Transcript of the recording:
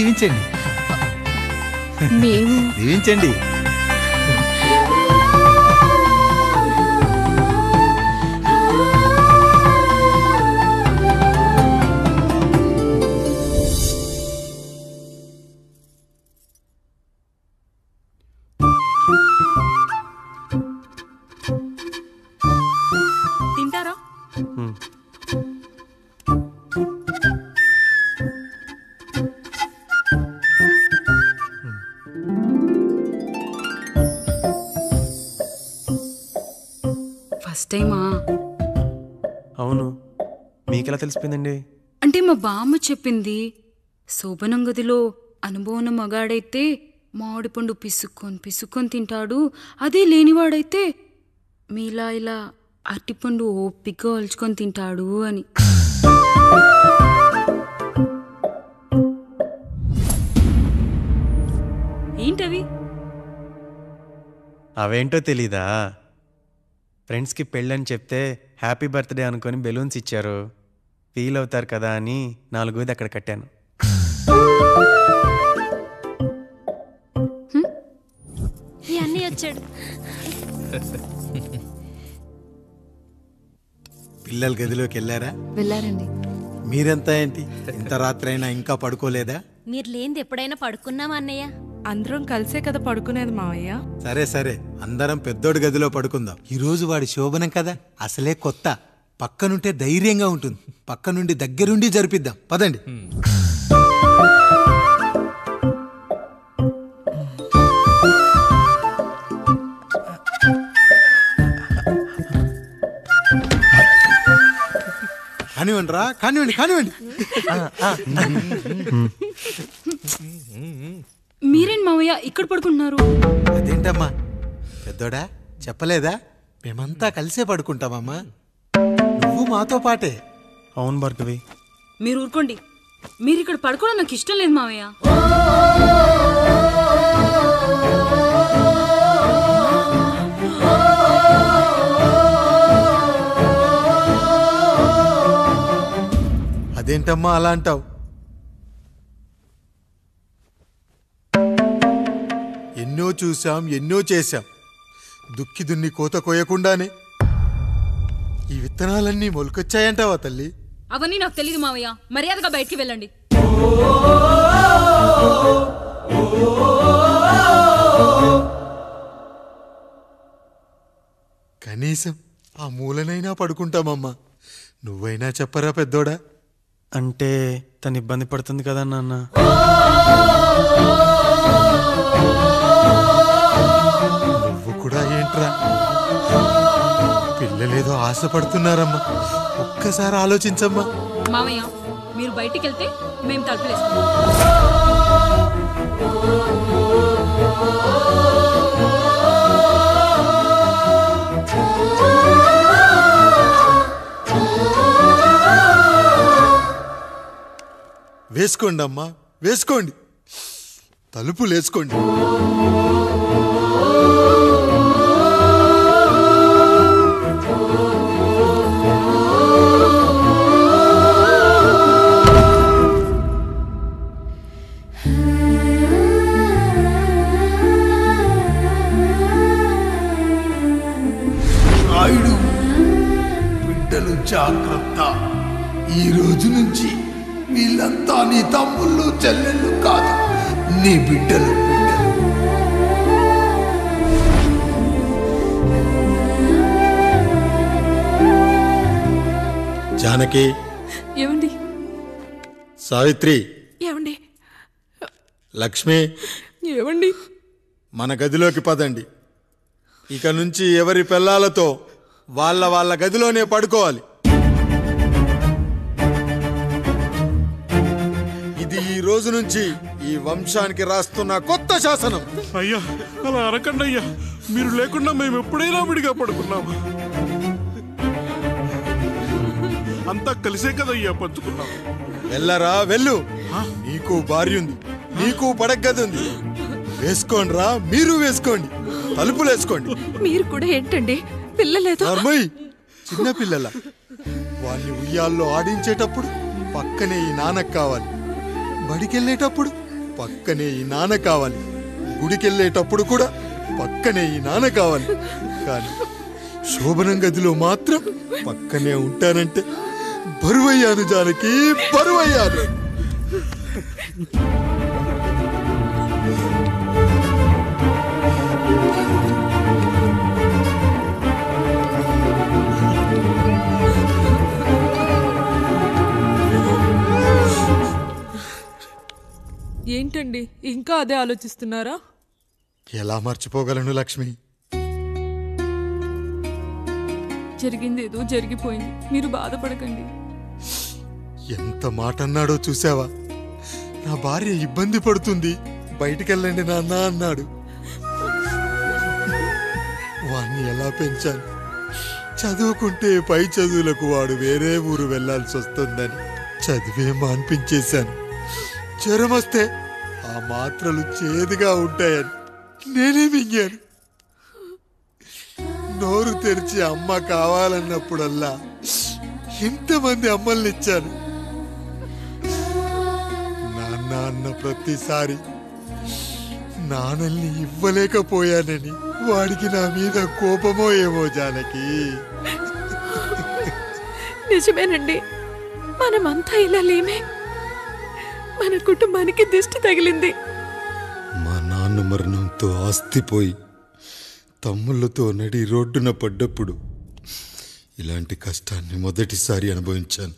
దీవించండి. మేము దీవించండి. తింటారా? ఫస్ట్ టైమా? అవును. మీకెలా తెలిసిపోయిందండి? అంటే మా బామ్మ చెప్పింది. శోభనం గదిలో అనుభవం మగాడైతే మామిడిపండు పిసుక్కొని తింటాడు, అదే లేనివాడైతే మీలా ఇలా అరటిపండు ఓపిగ్గా ఒలుచుకొని తింటాడు అని. ఏంటవి? అవేంటో తెలీదా? ఫ్రెండ్స్కి పెళ్ళని చెప్తే హ్యాపీ బర్త్డే అనుకొని బెలూన్స్ ఇచ్చారు. ఫీల్ అవుతారు కదా అని 4 అక్కడ కట్టాను. ఈ అన్నీ వచ్చాడు. పిల్లల గదిలోకి వెళ్ళారా? వెళ్ళారండి. మీరెంత ఏంటి ఇంత రాత్రి అయినా ఇంకా పడుకోలేదా? మీరు లేనిది ఎప్పుడైనా పడుకున్నామా అన్నయ్య? అందరం కలిసే కదా పడుకునేది మావయ్య. సరే సరే, అందరం పెద్దోడి గదిలో పడుకుందాం. ఈ రోజు వాడి శోభనం కదా, అసలే కొత్త. పక్కనుంటే ధైర్యంగా ఉంటుంది. పక్క నుండి దగ్గరుండి జరిపిద్దాం. పదండి. కానివ్వండి రా, కానివ్వండి కానివ్వండి. మీరేం మావయ్య ఇక్కడ పడుకుంటున్నారు? అదేంటమ్మా పెద్దోడా, చెప్పలేదా? మేమంతా కలిసే పడుకుంటామమ్మా. నువ్వు మాతో పాటే. అవును భార్గవి. మీరు ఊరుకోండి. మీరు ఇక్కడ పడుకోవడం నాకు ఇష్టం లేదు మావయ్య. అదేంటమ్మా అలా అంటావు? ఎన్నో చూశాం, ఎన్నో చేశాం. దుక్కి దున్ని కోత కోయకుండానే ఈ విత్తనాలన్నీ మొలకొచ్చాయంటావా తల్లి? అవన్నీ నాకు తెలీదు మావయ్య. మర్యాదగా బయటికి వెళ్ళండి. కనీసం ఆ మూలనైనా పడుకుంటామమ్మా. నువ్వైనా చెప్పరా పెద్దోడా? అంటే తను ఇబ్బంది పడుతుంది కదా నాన్న. నువ్వు కూడా ఏంట్రా? పిల్లలేదో ఆశపడుతున్నారమ్మా. ఒక్కసారి ఆలోచించమ్మా. మావయ్య మీరు బయటికి వెళ్తే మేము తలుపులేస్తాం. వేసుకోండి అమ్మా, వేసుకోండి. తలుపులు వేసుకోండి. రాయుడు, బిడ్డలు జాగ్రత్త. ఈ రోజు నుంచి వీళ్ళంతా నీ తమ్ముళ్ళు చెల్లెళ్ళు కాదు, నీ బిడ్డలు. జానకి, ఏమండి? సావిత్రి, ఏమండి? లక్ష్మి, ఏమండి? మన గదిలోకి పదండి. ఇక నుంచి ఎవరి పిల్లలతో వాళ్ళ గదిలోనే పడుకోవాలి. ఇది ఈ రోజు నుంచి ఈ వంశానికి రాస్తున్న కొత్త శాసనం. అయ్యా అలా అరకండి అయ్యా. మీరు లేకుండా మేము ఎప్పుడైనా విడిగా పడుకున్నాము. అంతా కలిసే కదయ్యా పంచుకున్నాం. వెళ్ళరా వెళ్ళు. నీకు భార్య ఉంది, నీకు పడగది ఉంది. వేసుకోండి రా, మీరు వేసుకోండి. తలుపులు వేసుకోండి. మీరు కూడా ఏంటండి పిల్లలేదు? చిన్న పిల్లల వాళ్ళని ఉయ్యాల్లో ఆడించేటప్పుడు పక్కనే ఈ నాన్నకు కావాలి. బడికెళ్ళేటప్పుడు పక్కనే ఈ నాన్న కావాలి. గుడికెళ్ళేటప్పుడు కూడా పక్కనే ఈ నాన్న కావాలి. కానీ శోభనం గదిలో మాత్రం పక్కనే ఉంటానంటే బరువయ్యాను జానకి, బరువయ్యాను. ఏంటండి ఇంకా అదే ఆలోచిస్తున్నారా? ఎలా మర్చిపోగలను లక్ష్మి? జరిగింది ఏదో జరిగిపోయింది, మీరు బాధపడకండి. ఎంత మాట అన్నాడో చూసావా? నా భార్య ఇబ్బంది పడుతుంది, బయటికెళ్ళండి నాన్న అన్నాడు. వాణ్ణి ఎలా పెంచాను? చదువుకుంటే పై చదువులకు వాడు వేరే ఊరు వెళ్లాల్సి వస్తుందని చదివే మాన్పించేశాను. జ్వరం వస్తే ఆ మాత్రలు చేదుగా ఉంటాయని నేనే మింగాను. నోరు తెరిచి అమ్మ కావాలన్నప్పుడల్లా ఇంతమంది అమ్మల్ని ఇచ్చాను. నాన్న అన్న ప్రతిసారి నాన్నల్ని ఇవ్వలేకపోయానని వాడికి నా మీద కోపమో ఏమో జానకి. నిజమేనండి, మనమంతా ఇలా లేమే. మన కుటుంబానికి దిష్టి తగిలింది. మా నాన్న మరణంతో ఆస్తిపోయి తమ్ముళ్ళతో నడి రోడ్డున పడ్డప్పుడు ఇలాంటి కష్టాన్ని మొదటిసారి అనుభవించాను.